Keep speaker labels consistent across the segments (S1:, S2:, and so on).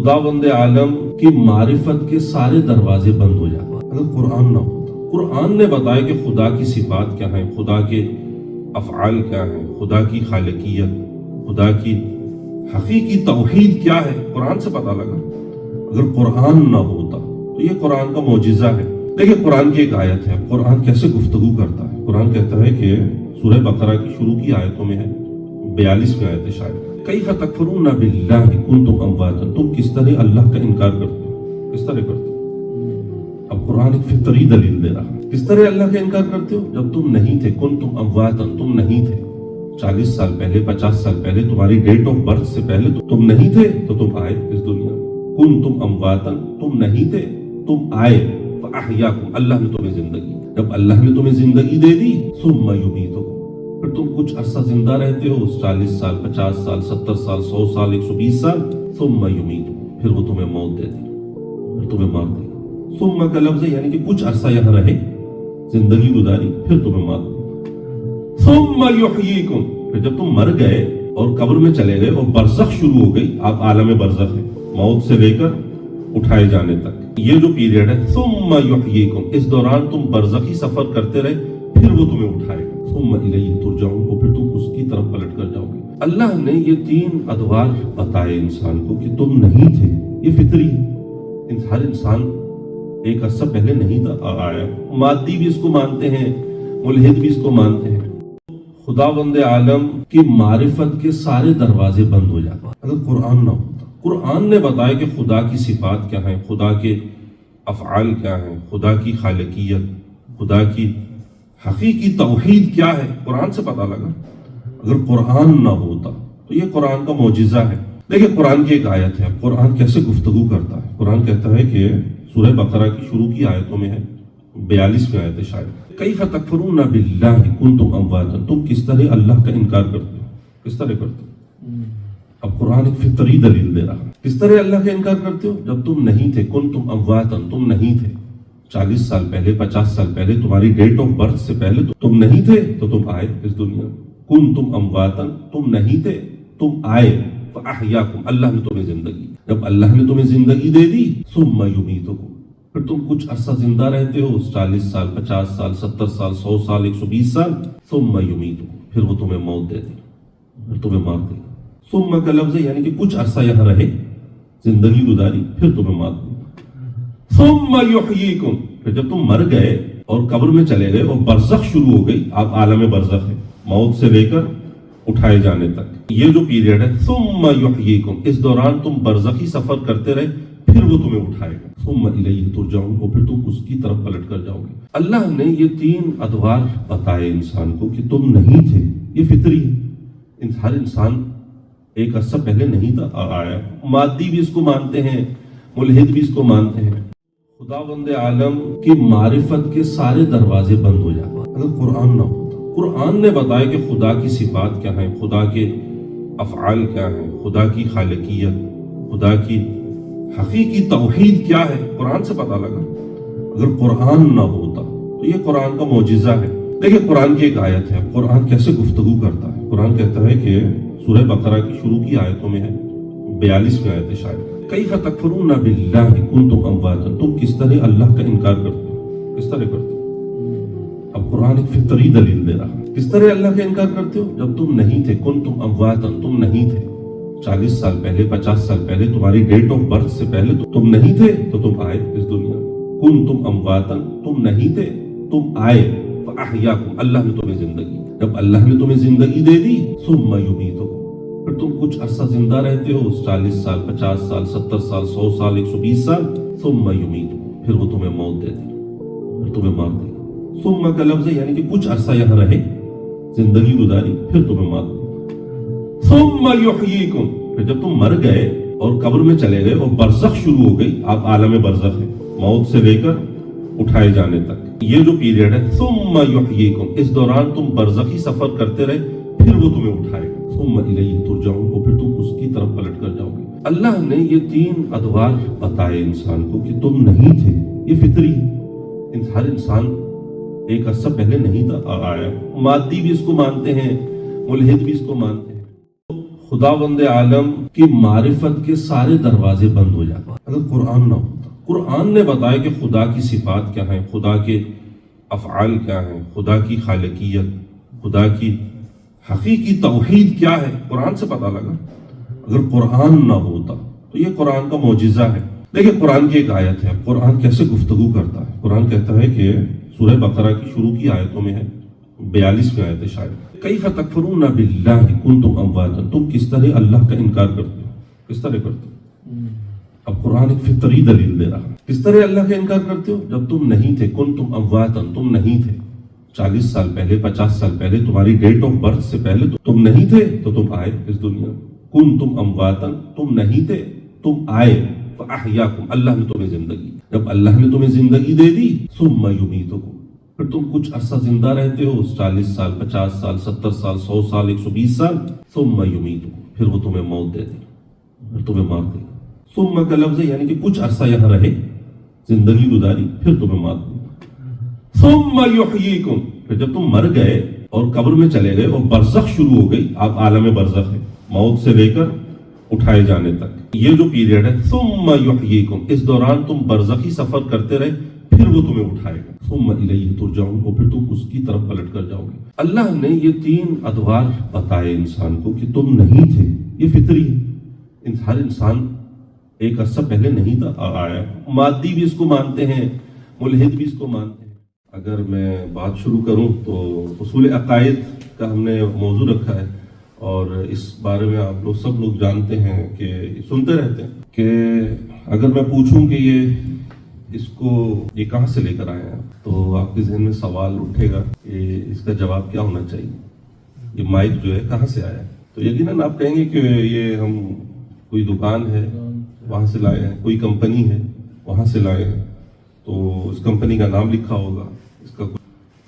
S1: خداوند عالم کی معرفت کے سارے دروازے بند ہو جاتے اگر قرآن نہ ہوتا۔ قرآن نے بتایا کہ خدا کی صفات کیا ہیں، خدا کے افعال کیا ہیں، خدا کی خالقیت، خدا کی حقیقی توحید کیا ہے، قرآن سے پتہ لگا۔ اگر قرآن نہ ہوتا تو یہ قرآن کا معجزہ ہے۔ دیکھیں قرآن کی ایک آیت ہے، قرآن کیسے گفتگو کرتا ہے۔ قرآن کہتا ہے کہ سورہ بقرہ کی شروع کی آیتوں میں ہے 42ویں آیت ہے شاید، کیف تکفرون باللہ کنتم امواتا، تم کس طرح اللہ کا انکار کرتے ہو، کس طرح کرتے ہو۔ اب قرآن ایک فطری دلیل دے رہا ہے، کس طرح اللہ کا انکار کرتے ہو، جب تم نہیں تھے، کنتم امواتا، تم نہیں تھے 40 سال پہلے، 50 سال پہلے، تمہاری ڈیٹ آف برتھ سے پہلے تم نہیں تھے تو تم آئے اس دنیا میں۔ کنتم امواتا، تم نہیں تھے، تم آئے، فاحیاکم، اللہ نے تمہیں زندگی، جب اللہ نے تمہیں زندگی دے دی، ثم یمیتکم، پھر تم کچھ عرصہ زندہ رہتے ہو، 40 سال، 50 سال، 70 سال، 100 سال، 120 سال، ثم یمیتکم، پھر وہ تمہیں موت دے دی، پھر تمہیں مار دے گا۔ ثم کا لفظ ہے یعنی کہ کچھ عرصہ یہاں رہے، زندگی گزاری، پھر تمہیں مار دے گا۔ ثم یحییکم، پھر جب تم مر گئے اور قبر میں چلے گئے اور برزخ شروع ہو گئی، آپ عالم برزخ ہے، موت سے لے کر اٹھائے جانے تک یہ جو پیریڈ ہے، ثم یحییکم، اس دوران تم برزخی سفر کرتے رہے، پھر وہ تمہیں اٹھائے گا۔ ثم الیہ ترجعون، اور پھر تم اس کی طرف پلٹ کر جاؤ گے۔ اللہ نے یہ 3 ادوار بتائے انسان کو کہ تم نہیں تھے، یہ فطری ہے، ہر انسان ایک عرصہ پہلے نہیں تھا آیا، مادی بھی اس کو مانتے ہیں، ملحد بھی اس کو مانتے ہیں۔ خداوند عالم کی معرفت کے سارے دروازے بند ہو جاتے اگر قرآن نہ ہوتا۔ قرآن نے بتایا کہ خدا کی صفات کیا ہیں، خدا کے افعال کیا ہیں، خدا کی خالقیت، خدا کی حقیقی توحید کیا ہے، قرآن سے پتہ لگا۔ اگر قرآن نہ ہوتا تو یہ قرآن کا معجزہ ہے۔ دیکھیں قرآن کی ایک آیت ہے، قرآن کیسے گفتگو کرتا ہے۔ قرآن کہتا ہے کہ سورہ بقرہ کی شروع کی آیتوں میں ہے 42ویں آیت ہے شاید، کیف تکفرون باللہ کنتم امواتا، تم کس طرح اللہ کا انکار کرتے ہو، کس طرح کرتے ہو۔ اب قرآن ایک فطری دلیل دے رہا ہے، کس طرح اللہ کا انکار کرتے ہو، جب تم نہیں تھے، کنتم امواتا، تم نہیں تھے 40 سال پہلے، 50 سال پہلے، تمہاری ڈیٹ آف برتھ سے پہلے تم نہیں تھے تو تم آئے اس دنیا میں۔ کنتم امواتا، تم نہیں تھے، تم آئے، فاحیاکم، اللہ نے تمہیں زندگی، جب اللہ نے تمہیں زندگی دے دی، ثم یمیتکم، پھر تم کچھ عرصہ زندہ رہتے ہو، 40 سال، 50 سال، 70 سال، 100 سال، 120 سال، ثم یمیتکم، پھر وہ تمہیں موت دے دی، پھر تمہیں مار دے گا۔ ثم کا لفظ ہے یعنی کہ کچھ عرصہ یہاں رہے، زندگی گزاری، پھر تمہیں مار دے گا۔ ثم یحییکم، پھر جب تم مر گئے اور قبر میں چلے گئے اور برزخ شروع ہو گئی، آپ عالم برزخ ہے، موت سے لے کر اٹھائے جانے تک یہ جو پیریڈ ہے، ثم یحییکم، اس دوران تم برزخی سفر کرتے رہے، پھر وہ تمہیں اٹھائے گا۔ ثم الیہ ترجعون، اور پھر تم اس کی طرف پلٹ کر جاؤ گے۔ اللہ نے یہ 3 ادوار بتائے انسان کو کہ تم نہیں تھے، یہ فطری ہے، ہر انسان ایک عرصہ پہلے نہیں تھا آیا، مادی بھی اس کو مانتے ہیں، ملحد بھی اس کو مانتے ہیں۔ خداوند عالم کی معرفت کے سارے دروازے بند ہو جاتے اگر قرآن نہ ہوتا۔ قرآن نے بتایا کہ خدا کی صفات کیا ہیں، خدا کے افعال کیا ہیں، خدا کی خالقیت، خدا کی حقیقی توحید کیا ہے، قرآن سے پتہ لگا۔ اگر قرآن نہ ہوتا تو یہ قرآن کا معجزہ ہے۔ دیکھیں قرآن کی ایک آیت ہے، قرآن کیسے گفتگو کرتا ہے۔ قرآن کہتا ہے کہ سورہ بقرہ کی شروع کی آیتوں میں ہے 42ویں آیت ہے شاید، کیف تکفرون باللہ کنتم امواتا، تم کس طرح اللہ کا انکار کرتے ہو، کس طرح کرتے ہو۔ اب قرآن ایک فطری دلیل دے رہا ہے، کس طرح اللہ کا انکار کرتے ہو، جب تم نہیں تھے، کنتم امواتا، تم نہیں تھے 40 سال پہلے، 50 سال پہلے، تمہاری ڈیٹ آف برتھ سے پہلے تم نہیں تھے تو تم آئے اس دنیا میں۔ کنتم امواتا، تم نہیں تھے، تم آئے، فاحیاکم، اللہ نے تمہیں زندگی، جب اللہ نے تمہیں زندگی دے دی، ثم یمیتکم، پھر تم کچھ عرصہ زندہ رہتے ہو، 40 سال، 50 سال، 70 سال، 100 سال، 120 سال، ثم یمیتکم، پھر وہ تمہیں موت دے دی، پھر تمہیں مار دے گا۔ ثم کا لفظ ہے یعنی کہ کچھ عرصہ یہاں رہے، زندگی گزاری، پھر تمہیں مار دے گا۔ ثم یحییکم، پھر جب تم مر گئے اور قبر میں چلے گئے اور برزخ شروع ہو گئی، آپ عالم برزخ ہے، موت سے لے کر اٹھائے جانے تک یہ جو پیریڈ ہے، ثم یحییکم، اس دوران تم برزخی سفر کرتے رہے، پھر وہ تمہیں اٹھائے گا۔ ثم الیہ ترجعون، اور پھر تم اس کی طرف پلٹ کر جاؤ گے۔ اللہ نے یہ 3 ادوار بتائے انسان کو کہ تم نہیں تھے، یہ فطری ہے، ہر انسان ایک عرصہ پہلے نہیں تھا آیا، مادی بھی اس کو مانتے ہیں، ملحد بھی اس کو مانتے ہیں۔ خداوند عالم کی معرفت کے سارے دروازے بند ہو جاتے اگر قرآن نہ ہوتا۔ قرآن نے بتایا کہ خدا کی صفات کیا ہیں، خدا کے افعال کیا ہیں، خدا کی خالقیت، خدا کی حقیقی توحید کیا ہے، قرآن سے پتہ لگا۔ اگر قرآن نہ ہوتا تو یہ قرآن کا معجزہ ہے۔ دیکھیں قرآن کی ایک آیت ہے، قرآن کیسے گفتگو کرتا ہے۔ قرآن کہتا ہے کہ سورہ بقرہ کی شروع کی آیتوں میں ہے، 42ویں آیت ہے شاید، کیف تکفرون باللہ کنتم امواتا، تم کس طرح اللہ کا انکار کرتے ہو، کس طرح کرتے ہو۔ اب قرآن ایک فطری دلیل دے رہا ہے، کس طرح اللہ کا انکار کرتے ہو، جب تم نہیں تھے، کنتم امواتا، تم نہیں تھے، 40 سال پہلے، 50 سال پہلے، تمہاری ڈیٹ آف برتھ سے پہلے تو تم نہیں تھے، تو تم آئے اس دنیا میں۔ کنتم امواتا، تم نہیں تھے، تم آئے، فاحیاکم، اللہ نے تمہیں زندگی، جب اللہ نے تمہیں زندگی دے دی، ثم یمیتکم، پھر تم کچھ عرصہ زندہ رہتے ہو، 40 سال، 50 سال، 70 سال، 100 سال، 120 سال، ثم یمیتکم، پھر وہ تمہیں موت دے دے گا، پھر تمہیں مار دے گا۔ ثم کا لفظ ہے یعنی کہ کچھ عرصہ یہاں رہے، زندگی گزاری، پھر تمہیں مار دے گا۔ ثم یحییکم، پھر جب تم مر گئے اور قبر میں چلے گئے اور برزخ شروع ہو گئی، آپ عالم برزخ ہے، موت سے لے کر اٹھائے جانے تک یہ جو پیریڈ ہے، ثم یحییکم، اس دوران تم برزخی سفر کرتے رہے، پھر وہ تمہیں اٹھائے گا، ثم الیہ ترجعون، اور پھر تم اس کی طرف پلٹ کر جاؤ گے۔ اللہ نے یہ 3 ادوار بتائے انسان کو کہ تم نہیں تھے، یہ فطری ہے، ہر انسان ایک عرصہ پہلے نہیں تھا اور آیا۔ مادی بھی اس کو مانتے ہیں، ملحد بھی اس کو مانتے ہیں۔ اگر میں بات شروع کروں تو اصول عقائد کا ہم نے موضوع رکھا ہے، اور اس بارے میں آپ لوگ سب لوگ جانتے ہیں کہ سنتے رہتے ہیں کہ اگر میں پوچھوں کہ یہ کہاں سے لے کر آئے ہیں، تو آپ کے ذہن میں سوال اٹھے گا کہ اس کا جواب کیا ہونا چاہیے، یہ مائک جو ہے کہاں سے آیا ہے؟ تو یقیناً آپ کہیں گے کہ یہ ہم کوئی دکان ہے وہاں سے لائے ہیں، کوئی کمپنی ہے وہاں سے لائے ہیں، تو اس کمپنی کا نام لکھا ہوگا، اس کا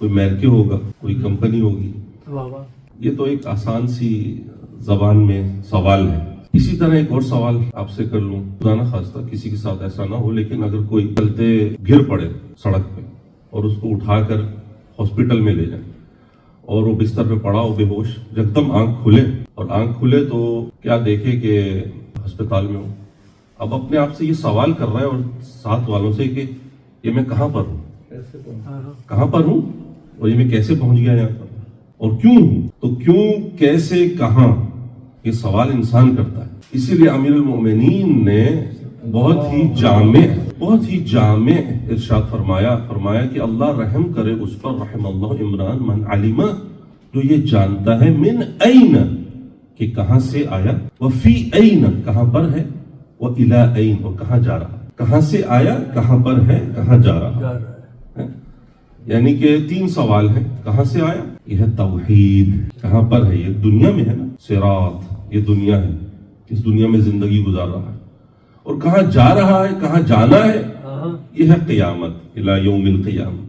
S1: کوئی مارکے ہوگا، کوئی کمپنی ہوگی۔ یہ تو ایک آسان سی زبان میں سوال ہے۔ اسی طرح ایک اور سوال آپ سے کر لوں، خدا نہ خواستہ کسی کے ساتھ ایسا نہ ہو، لیکن اگر کوئی چلتے گر پڑے سڑک پہ اور اس کو اٹھا کر ہاسپٹل میں لے جائیں اور وہ بستر پہ پڑا ہو بے ہوش، یکدم آنکھ کھلے تو کیا دیکھے کہ ہسپتال میں ہو، اب اپنے آپ سے یہ سوال کر رہا ہے اور ساتھ والوں سے کہ یہ میں کہاں پر ہوں اور یہ میں کیسے پہنچ گیا یہاں پر اور کیوں ہوں، تو کیوں، کیسے، کہاں، یہ سوال انسان کرتا ہے۔ اسی لیے امیر المؤمنین نے بہت ہی جامع ارشاد فرمایا کہ اللہ رحم کرے اس پر، رحم اللہ عمران من علم، جو یہ جانتا ہے، من این، کہ کہاں سے آیا، وفی این، کہاں پر ہے، وإلی این، اور کہاں جا رہا، کہاں سے آیا، کہاں پر ہے، کہاں جا رہا ہے۔ یعنی کہ 3 سوال ہیں، کہاں سے آیا، یہ ہے توحید، کہاں پر ہے، یہ دنیا میں ہے نا، صراط، یہ دنیا ہے، اس دنیا میں زندگی گزار رہا ہے، اور کہاں جا رہا ہے، کہاں جانا ہے، یہ ہے قیامت، الی یوم القیامہ،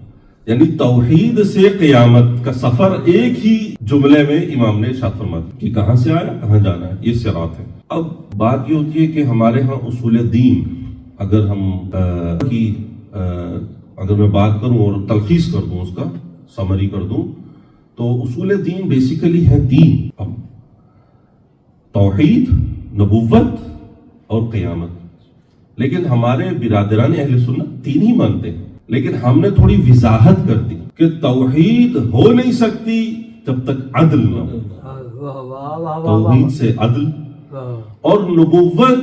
S1: یعنی توحید سے قیامت کا سفر ایک ہی جملے میں امام نے ارشاد فرمایا کہ کہاں سے آیا، کہاں جانا ہے، یہ صراط ہے۔ اب بات یہ ہوتی ہے کہ ہمارے ہاں اصول دین، اگر میں بات کروں اور تلخیص کر دوں، اس کا سمری کر دوں، تو اصول دین بیسیکلی ہے 3، توحید، نبوت اور قیامت۔ لیکن ہمارے برادران اہل سنت 3 ہی مانتے ہیں، لیکن ہم نے تھوڑی وضاحت کر دی کہ توحید ہو نہیں سکتی جب تک عدل نہ ہو، توحید سے عدل، اور نبوت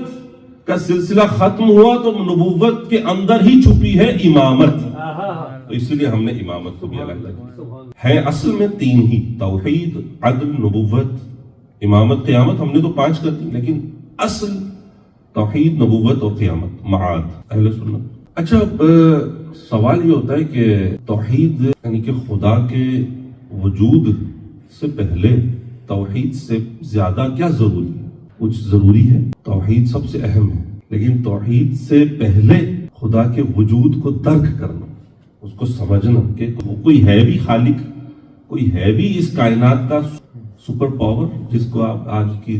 S1: کا سلسلہ ختم ہوا تو نبوت کے اندر ہی چھپی ہے امامت، تو اس لیے ہم نے امامت کو بھی الگ کیا ہے۔ اصل میں 3 ہی، توحید، عدل، نبوت، امامت، قیامت ہم نے تو 5 کر دی، لیکن اصل توحید، نبوت اور قیامت، معاد اہل سنت۔ اچھا، اب سوال یہ ہوتا ہے کہ توحید یعنی کہ خدا کے وجود سے پہلے توحید سے زیادہ کیا ضروری ہے؟ کچھ ضروری ہے، توحید سب سے اہم ہے، لیکن توحید سے پہلے خدا کے وجود کو درک کرنا، اس کو سمجھنا کہ کوئی ہے بھی خالق، کوئی ہے بھی اس کائنات کا سپر پاور، جس کو آپ آج کی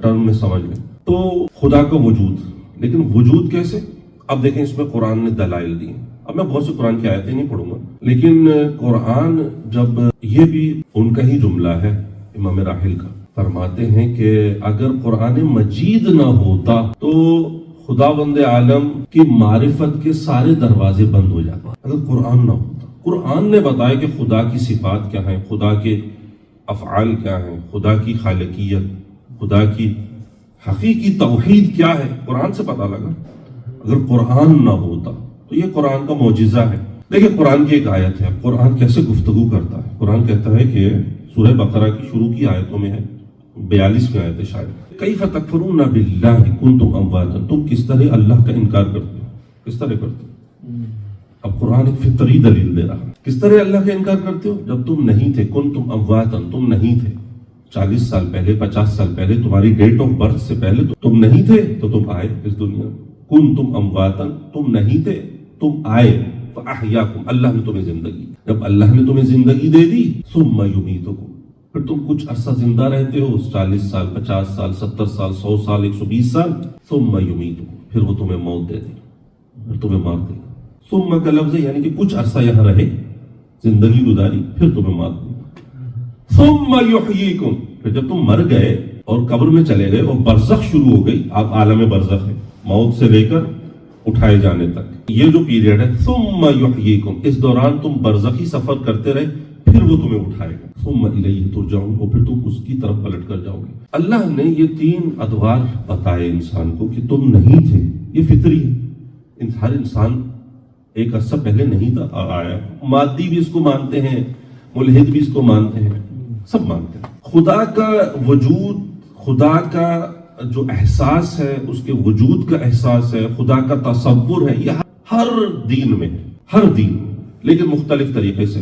S1: ٹرم میں سمجھ لیں، تو خدا کا وجود۔ لیکن وجود کیسے؟ اب دیکھیں اس میں قرآن نے دلائل دی ہیں۔ اب میں بہت سے قرآن کی آیتیں نہیں پڑھوں گا، لیکن قرآن جب، یہ بھی ان کا ہی جملہ ہے امام راحل کا، فرماتے ہیں کہ اگر قرآن مجید نہ ہوتا تو خداوند عالم کی معرفت کے سارے دروازے بند ہو جاتے. اگر قرآن نہ ہوتا، قرآن نے بتایا کہ خدا کی صفات کیا ہیں، خدا کے افعال کیا ہیں، خدا کی خالقیت، خدا کی حقیقی توحید کیا ہے، قرآن سے پتہ لگا. اگر قرآن نہ ہوتا تو یہ قرآن کا معجزہ ہے. دیکھیں قرآن کی ایک آیت ہے، قرآن کیسے گفتگو کرتا ہے. قرآن کہتا ہے کہ سورہ بقرہ کی شروع کی آیتوں میں ہے، 42 آیت ہے شاید. کیف تکفرون باللہ کنتم امواتا، تم کس طرح اللہ کا انکار کرتے ہو، کس طرح کرتے ہو. اب قرآن ایک فطری دلیل دے رہا ہے. کس طرح اللہ کا انکار کرتے ہو؟ جب تم نہیں تھے، کنتم امواتا، تم نہیں تھے. 40 سال پہلے، 50 سال پہلے، تمہاری ڈیٹ آف برتھ سے پہلے تم نہیں تھے تو تم آئے اس دنیا میں. کنتم امواتا، تم نہیں تھے، تم آئے. فاحیاکم، اللہ نے تمہیں زندگی. جب اللہ نے تمہیں زندگی دے دی، ثم یمیتکم، پھر تم کچھ عرصہ زندہ رہتے ہو، 40 سال، 50 سال، 70 سال، 100 سال، 120 سال. ثم یمیتکم، پھر وہ تمہیں موت دے دے گا، پھر تمہیں مار دے گا. ثم کا لفظ ہے یعنی کہ کچھ عرصہ یہاں رہے، زندگی گزاری، پھر تمہیں مار دے گا. ثم یحییکم، پھر جب تم مر گئے اور قبر میں چلے گئے اور برزخ شروع ہو گئی. آپ عالم برزخ ہے، موت سے لے کر اٹھائے جانے تک یہ جو پیریڈ ہے. ثم یحییکم، اس دوران تم برزخی سفر کرتے رہے، پھر وہ تمہیں اٹھائے گا. ثم الیہ ترجعون، اور پھر تم اس کی طرف پلٹ کر جاؤ گے. اللہ نے یہ 3 ادوار بتائے انسان کو کہ تم نہیں تھے. یہ فطری ہے، ہر انسان ایک عرصہ پہلے نہیں تھا اور آیا. مادی بھی اس کو مانتے ہیں، ملحد بھی اس کو مانتے ہیں، سب مانتے ہیں. خدا کا وجود، خدا کا جو احساس ہے، اس کے وجود کا احساس ہے، خدا کا تصور ہے، یہ ہر دین میں ہے، ہر دین میں، لیکن مختلف طریقے سے.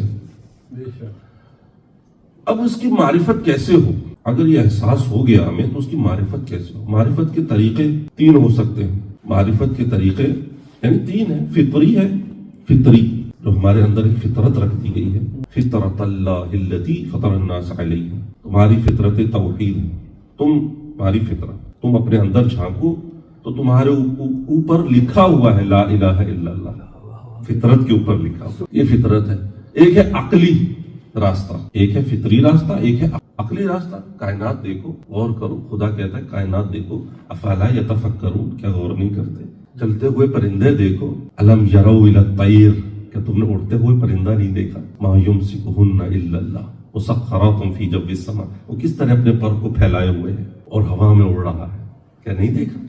S1: اب اس کی معرفت کیسے ہو؟ اگر یہ احساس ہو گیا ہمیں تو اس کی معرفت کیسے ہو؟ معرفت کے طریقے 3 ہو سکتے ہیں. معرفت کے طریقے یعنی 3 ہیں. فطری ہے، فطری جو ہمارے اندر ایک فطرت رکھ دی گئی ہے. فطرت اللہ التی فطر الناس علیہ، تمہاری فطرت توحید ہے. تمہاری فطرت، تم اپنے اندر جھانکو تو تمہارے اوپر لکھا ہوا ہے لا الہ الا اللہ، فطرت کے اوپر لکھا ہوا. یہ فطرت ہے. ایک ہے عقلی راستہ، ایک ہے فطری راستہ، ایک ہے عقلی راستہ. کائنات دیکھو، غور کرو. خدا کہتا ہے کائنات دیکھو، افلا یتفکرون، کیا غور نہیں کرتے؟ چلتے ہوئے پرندے دیکھو، الم یروا الی الطیر، کیا تم نے اڑتے ہوئے پرندہ نہیں دیکھا؟ ما یمسکہن الا اللہ مسخرات فی جو السماء، وہ کس طرح اپنے پر کو پھیلائے ہوئے ہیں اور ہوا میں اڑ رہا ہے. کیا نہیں دیکھا؟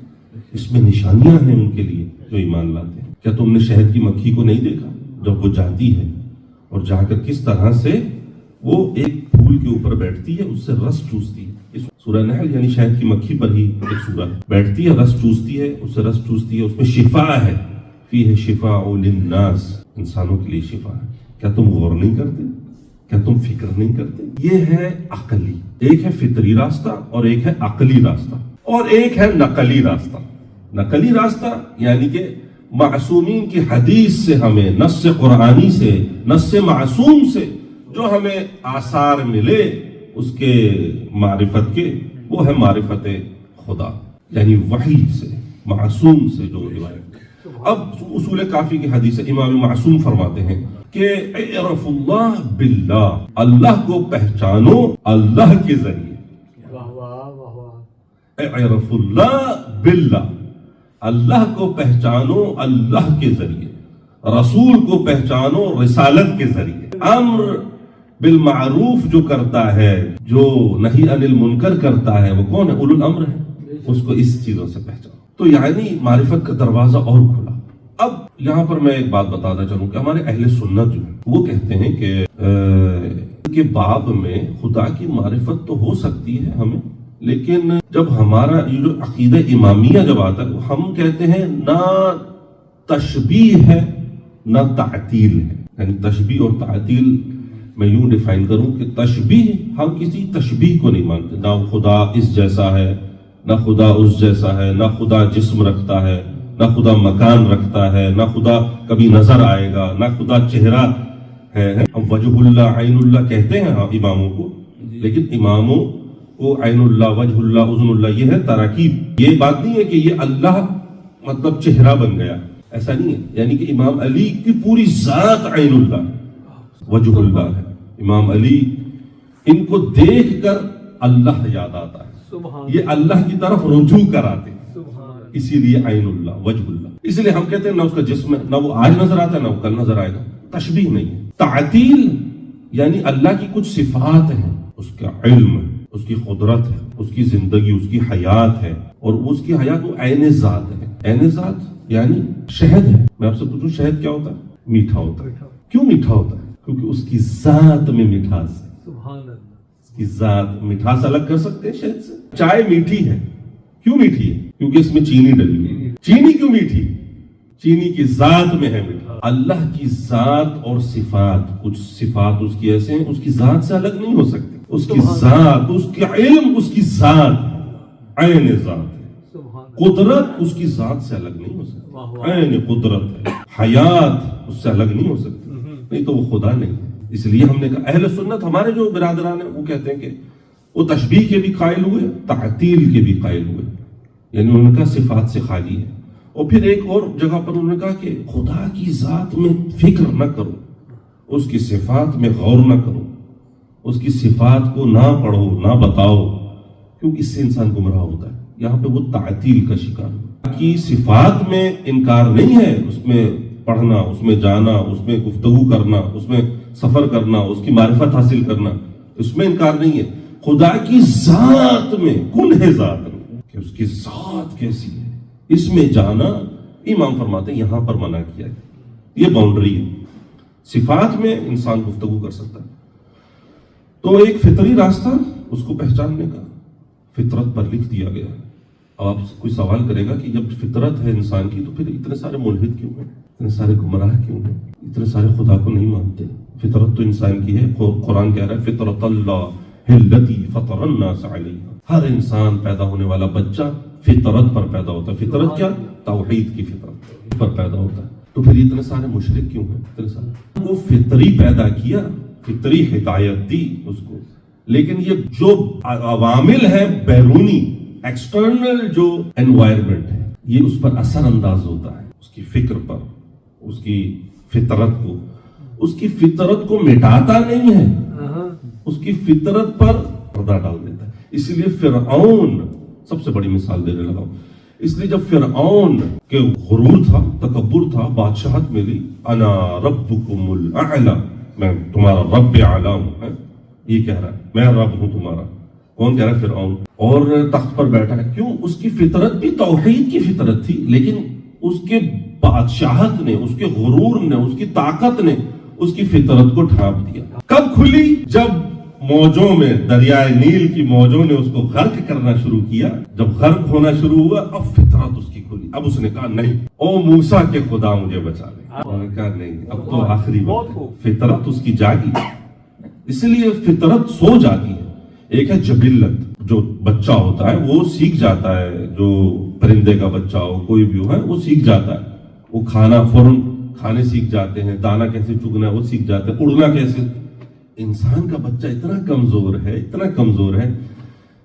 S1: اس میں نشانیاں ہیں ان کے لیے جو ایمان لاتے ہیں. کیا تم نے شہد کی مکھی کو نہیں دیکھا جب وہ جاتی ہے اور جا کر کس طرح سے وہ ایک پھول کے اوپر بیٹھتی ہے، اس سے رس چوستی ہے. اس سورہ نحل یعنی شہد کی مکھی پر ہی ایک سورہ ہے. بیٹھتی ہے، رس چوستی ہے، اس سے رس چوستی ہے، اس میں شفا ہے. فیہ شفاء للناس، انسانوں کے لیے شفا ہے. کیا تم غور نہیں کرتے؟ کیا تم فکر نہیں کرتے؟ یہ ہے عقلی. ایک ہے فطری راستہ اور ایک ہے عقلی راستہ اور ایک ہے نقلی راستہ. نقلی راستہ یعنی کہ معصومین کی حدیث سے، ہمیں نص قرآنی سے، نص معصوم سے جو ہمیں آثار ملے اس کے معرفت کے، وہ ہے معرفت خدا، یعنی وحی سے، معصوم سے جو روایت. اب اصول کافی کی حدیث ہے، امام معصوم فرماتے ہیں کہ اعرف اللہ باللہ، اللہ کو پہچانو اللہ کے ذریعے. اعرف اللہ باللہ، اللہ کو پہچانو اللہ کے ذریعے. رسول کو پہچانو رسالت کے ذریعے. امر بالمعروف جو کرتا ہے، جو نہی عن المنکر کرتا ہے، وہ کون ہے؟ اولو الامر ہے. اس کو اس چیزوں سے پہچانو. تو یعنی معرفت کا دروازہ اور کھلا. اب یہاں پر میں ایک بات بتانا چاہوں کہ ہمارے اہل سنت جو ہیں وہ کہتے ہیں کہ باب میں خدا کی معرفت تو ہو سکتی ہے ہمیں، لیکن جب ہمارا یہ جو عقیدہ امامیہ جب آتا ہے، ہم کہتے ہیں نہ تشبیہ ہے نہ تعطیل ہے. یعنی تشبیہ اور تعطیل میں یوں ڈیفائن کروں کہ تشبیہ، ہم کسی تشبیہ کو نہیں مانتے. نہ خدا اس جیسا ہے، نہ خدا اس جیسا ہے، نہ خدا جسم رکھتا ہے، نہ خدا مکان رکھتا ہے، نہ خدا کبھی نظر آئے گا، نہ خدا چہرہ ہے. ہم وجہ اللہ، عین اللہ کہتے ہیں اماموں کو، لیکن اماموں کو عین اللہ، وجہ اللہ، اذن اللہ یہ ہے تراکیب. یہ بات نہیں ہے کہ یہ اللہ مطلب چہرہ بن گیا، ایسا نہیں ہے. یعنی کہ امام علی کی پوری ذات عین اللہ، وجہ اللہ ہے. امام علی ان کو دیکھ کر اللہ یاد آتا ہے، یہ اللہ کی طرف رجوع کراتے ہیں، اسی لیے عین اللہ وجہ اللہ. اس لیے ہم کہتے ہیں نہ اس کا جسم ہے، نہ وہ آج نظر آتا ہے نہ وہ کل نظر آئے گا. تشبیہ نہیں ہے. تعطیل یعنی اللہ کی کچھ صفات ہیں، اس کا علم ہے، اس کی قدرت ہے، اس کی زندگی، اس کی حیات ہے، اور اس کی حیات وہ عین ذات ہے. عین ذات یعنی شہد ہے. میں آپ سے پوچھوں شہد کیا ہوتا ہے؟ میٹھا ہوتا ہے. کیوں میٹھا ہوتا ہے؟ کیونکہ اس کی ذات میں مٹھاس ہے. اس کی ذات مٹھاس الگ کر سکتے ہیں شہد سے. چائے میٹھی ہے، کیوں میٹھی ہے؟ کیونکہ اس میں چینی ڈلی ہوئی ہے. چینی کیوں میٹھی؟ چینی کی ذات میں ہے میٹھا. اللہ کی ذات اور صفات، کچھ صفات اس کی ایسے ہیں اس کی ذات سے الگ نہیں ہو سکتی. اس کی ذات، اس کا علم اس کی ذات، عین ذات ہے. قدرت اس کی ذات سے الگ نہیں ہو سکتی، عین قدرت ہے. حیات اس سے الگ نہیں ہو سکتی، نہیں تو وہ خدا نہیں ہے. اس لیے ہم نے کہا اہل سنت ہمارے جو برادران ہیں وہ کہتے ہیں کہ وہ تشبیہ کے بھی قائل ہوئے، تعطیل کے بھی قائل ہوئے، یعنی انہوں نے کہا صفات سے خالی ہے. اور پھر ایک اور جگہ پر انہوں نے کہا کہ خدا کی ذات میں فکر نہ کرو، اس کی صفات میں غور نہ کرو، اس کی صفات کو نہ پڑھو نہ بتاؤ، کیونکہ اس سے انسان گمراہ ہوتا ہے. یہاں پہ وہ تعطیل کا شکار ہے. کی صفات میں انکار نہیں ہے، اس میں پڑھنا، اس میں جانا، اس میں گفتگو کرنا، اس میں سفر کرنا، اس کی معرفت حاصل کرنا، اس میں انکار نہیں ہے. خدا کی ذات میں، کن ہے ذات میں، کہ اس کی ذات کیسی ہے، اس میں جانا امام فرماتے ہیں یہاں پر منع کیا ہے. یہ باؤنڈری ہے. صفات میں انسان گفتگو کر سکتا ہے. تو ایک فطری راستہ اس کو پہچاننے کا فطرت پر لکھ دیا گیا ہے. اب آپ کوئی سوال کرے گا کہ جب فطرت ہے انسان کی تو پھر اتنے سارے ملحد کیوں ہیں، اتنے سارے گمراہ کیوں ہیں، اتنے سارے خدا کو نہیں مانتے؟ فطرت تو انسان کی ہے. قرآن کہہ رہا ہے فطرت اللہ التی فطر الناس علیہا. ہر انسان پیدا ہونے والا بچہ فطرت پر پیدا ہوتا ہے. فطرت کیا؟ توحید کی فطرت پر پیدا ہوتا ہے. تو پھر اتنے سارے مشرک کیوں ہیں؟ اتنے سارے وہ فطری پیدا کیا، فطری ہدایت دی اس کو، لیکن یہ جو عوامل ہے بیرونی ایکسٹرنل جو انوائرمنٹ ہے یہ اس پر اثر انداز ہوتا ہے، اس کی فکر پر، اس کی فطرت کو. اس کی فطرت کو مٹاتا نہیں ہے، اس کی فطرت پر پردہ ڈال دیتا ہے. اس لیے فرعون سب سے بڑی مثال دینے لگا ہوں. اس لیے جب فرعون کے غرور تھا، تکبر تھا، بادشاہت ملی، انا ربکم الاعلی، میں تمہارا رب اعلی ہوں، یہ کہہ رہا ہے میں رب ہوں تمہارا. کون کہہ رہا ہے؟ فرعون. اور تخت پر بیٹھا ہے. کیوں؟ اس کی فطرت بھی توحید کی فطرت تھی، لیکن اس کے بادشاہت نے، اس کے غرور نے، اس کی طاقت نے اس کی فطرت کو ڈھانپ دیا. کب کھلی؟ جب موجوں میں، دریائے نیل کی موجوں نے اس کو غرق کرنا شروع کیا. جب غرق ہونا شروع ہوا اب فطرت اس کی کھلی. اب اس نے کہا نہیں، او موسیٰ کے خدا مجھے بچا لے. انہوں نے کہا نہیں، اب تو آخری وقت. فطرت اس کی جاگی. اس لیے فطرت سو جاتی ہے. ایک ہے جبلت، جو بچہ ہوتا ہے وہ سیکھ جاتا ہے، جو پرندے کا بچہ ہو کوئی بھی ہو وہ سیکھ جاتا ہے. وہ کھانا فوراً کھانے سیکھ جاتے ہیں، دانا کیسے چگنا ہے وہ سیکھ جاتے ہیں، اڑنا کیسے. انسان کا بچہ اتنا کمزور ہے، اتنا کمزور ہے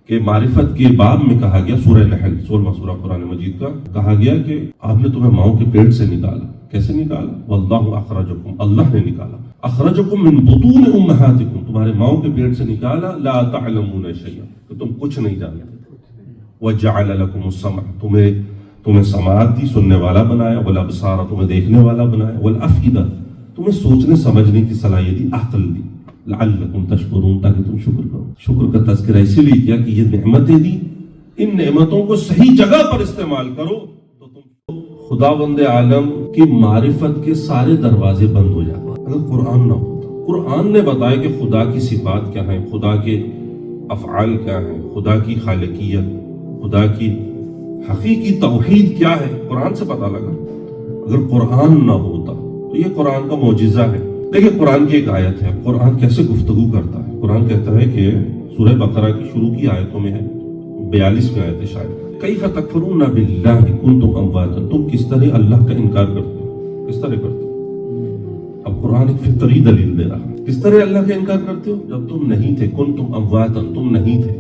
S1: کہ معرفت کے باب میں کہا گیا، سورہ نحل 16واں سورہ قرآن مجید کا، کہا گیا کہ آپ نے تمہیں ماؤں کے پیٹ سے نکالا. کیسے نکالا؟ واللہ اخرجکم، اللہ نے نکالا. اخرجکم من بطون امہاتکم، تمہارے ماؤں کے پیٹ سے نکالا. لا تعلمون شیئا، کہ تم کچھ نہیں جانتے. وجعل لکم السمع، تمہیں سماعت دی، سننے والا بنایا. والابصار، تمہیں دیکھنے والا بنایا. والافئدہ، تمہیں سوچنے سمجھنے کی صلاحیت دی، عقل دی. لعلکم تشکرون، تاکہ تم شکر کرو. شکر کا تذکرہ اسی لیے کیا کہ یہ نعمتیں دی، ان نعمتوں کو صحیح جگہ پر استعمال کرو تو تم خداوند عالم کی معرفت کے سارے دروازے بند ہو جاتے. اگر قرآن نہ ہوتا، قرآن نے بتایا کہ خدا کی صفات کیا ہیں، خدا کے افعال کیا ہیں، خدا کی خالقیت، خدا کی حقیقی توحید کیا ہے، قرآن سے پتہ لگا. اگر قرآن نہ ہوتا تو یہ قرآن کا معجزہ ہے. دیکھیں قرآن کی ایک آیت ہے، قرآن کیسے گفتگو کرتا ہے. قرآن کہتا ہے کہ سورہ بقرہ کی شروع کی آیتوں میں ہے، 42ویں آیت ہے شاید، کیف تکفرون باللہ کنتم امواتا، تم کس طرح اللہ کا انکار کرتے ہو، کس طرح کرتے ہو. اب قرآن ایک فطری دلیل دے رہا ہے، کس طرح اللہ کا انکار کرتے ہو. جب تم نہیں تھے، کنتم امواتا، تم نہیں تھے،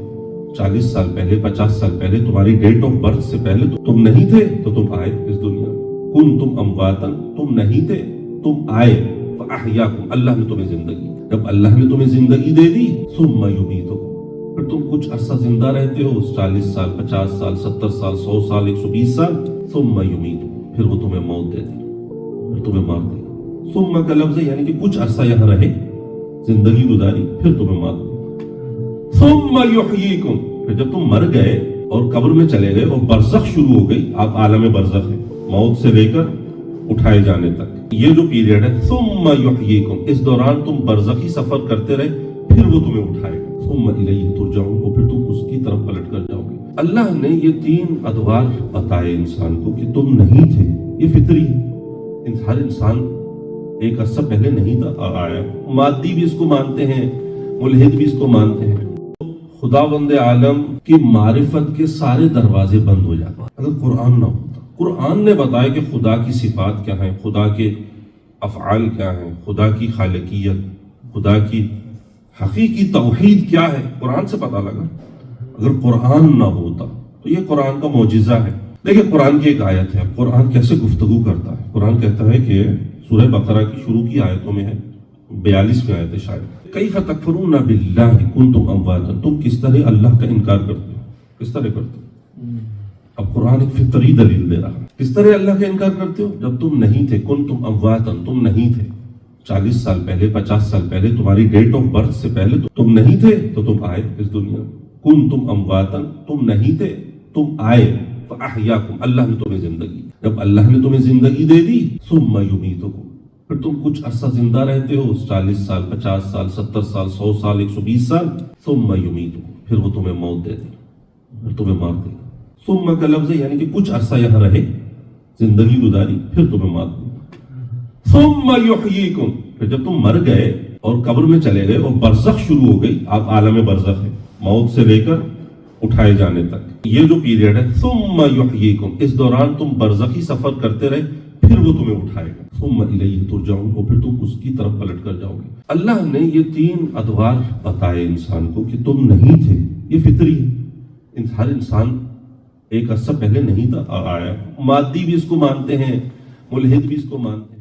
S1: 40 سال پہلے، 50 سال پہلے، تمہاری ڈیٹ آف برتھ سے پہلے تو تم نہیں تھے، تو تم آئے اس دنیا میں. کنتم امواتا، تم نہیں تھے، تم آئے. فاحیاکم، اللہ نے تمہیں زندگی. جب اللہ نے تمہیں زندگی دے دی، ثم یمیتکم، پھر تم کچھ عرصہ زندہ رہتے ہو، 40 سال، 50 سال، 70 سال، 100 سال، 120 سال، ثم یمیتکم، پھر وہ تمہیں موت دے دے، پھر تمہیں مار دے گا۔ ثم کا لفظ ہے یعنی کہ کچھ عرصہ یہاں رہے، زندگی گزاری، پھر تمہیں مار دے گا۔ ثم یحییکم، پھر جب تم مر گئے اور قبر میں چلے گئے اور برزخ شروع ہو گئی، آپ عالم برزخ ہے، موت سے لے کر اٹھائے جانے تک، یہ جو پیریڈ ہے، ثم یحییکم، اس دوران تم برزخی سفر کرتے رہے، پھر وہ تمہیں اٹھائے گا۔ ثم الیہ ترجعون، اور پھر تم اس کی طرف پلٹ کر جاؤ گے۔ اللہ نے یہ 3 ادوار بتائے انسان کو کہ تم نہیں تھے، یہ فطری ہے، ہر انسان ایک عرصہ پہلے نہیں تھا اور آیا۔ مادی بھی اس کو مانتے ہیں، ملحد بھی اس کو مانتے ہیں۔ خداوند عالم کی معرفت کے سارے دروازے بند ہو جاتے اگر قرآن نہ ہوتا۔ قرآن نے بتایا کہ خدا کی صفات کیا ہیں، خدا کے افعال کیا ہیں، خدا کی خالقیت، خدا کی حقیقی توحید کیا ہے، قرآن سے پتہ لگا۔ اگر قرآن نہ ہوتا تو یہ قرآن کا معجزہ ہے۔ دیکھیں قرآن کی ایک آیت ہے، قرآن کیسے گفتگو کرتا ہے۔ قرآن کہتا ہے کہ سورہ بقرہ کی شروع کی آیتوں میں ہے، 42ویں آیت ہے شاید، کیف تکفرون باللہ کنتم امواتا، تم کس طرح اللہ کا انکار کرتے ہو، کس طرح کرتے ہو۔ اب قرآن ایک فطری دلیل دے رہا ہے، کس طرح اللہ کا انکار کرتے ہو، جب تم نہیں تھے، کنتم امواتا، تم نہیں تھے، 40 سال پہلے، 50 سال پہلے، تمہاری ڈیٹ آف برتھ سے پہلے تم نہیں تھے تو تم آئے اس دنیا میں۔ کنتم امواتا، تم نہیں تھے، تم آئے، فاحیاکم، اللہ نے تمہیں زندگی، جب اللہ نے تمہیں زندگی دے دی، ثم یمیتکم، پھر تم کچھ عرصہ زندہ رہتے ہو، 40 سال، 50 سال، 70 سال، 100 سال، 120 سال، ثم یمیتکم، پھر وہ تمہیں موت دے دے گا، پھر تمہیں مار دے گا۔ ثم کا لفظ ہے یعنی کہ کچھ عرصہ یہاں رہے، زندگی گزاری، پھر تمہیں مار دے گا۔ ثم یحییکم، پھر جب تم مر گئے اور قبر میں چلے گئے اور برزخ شروع ہو گئی، آپ عالم برزخ ہے، موت سے لے کر اٹھائے جانے تک، یہ جو پیریڈ ہے، ثم یحییکم، اس دوران تم برزخی سفر کرتے رہے، پھر وہ تمہیں اٹھائے گا۔ ثم الیہ ترجعون، اور پھر تم اس کی طرف پلٹ کر جاؤ گے۔ اللہ نے یہ 3 ادوار بتائے انسان کو کہ تم نہیں تھے، یہ فطری ہے، ہر انسان ایک عرصہ پہلے نہیں تھا اور آیا۔ مادی بھی اس کو مانتے ہیں، ملحد بھی اس کو مانتے ہیں۔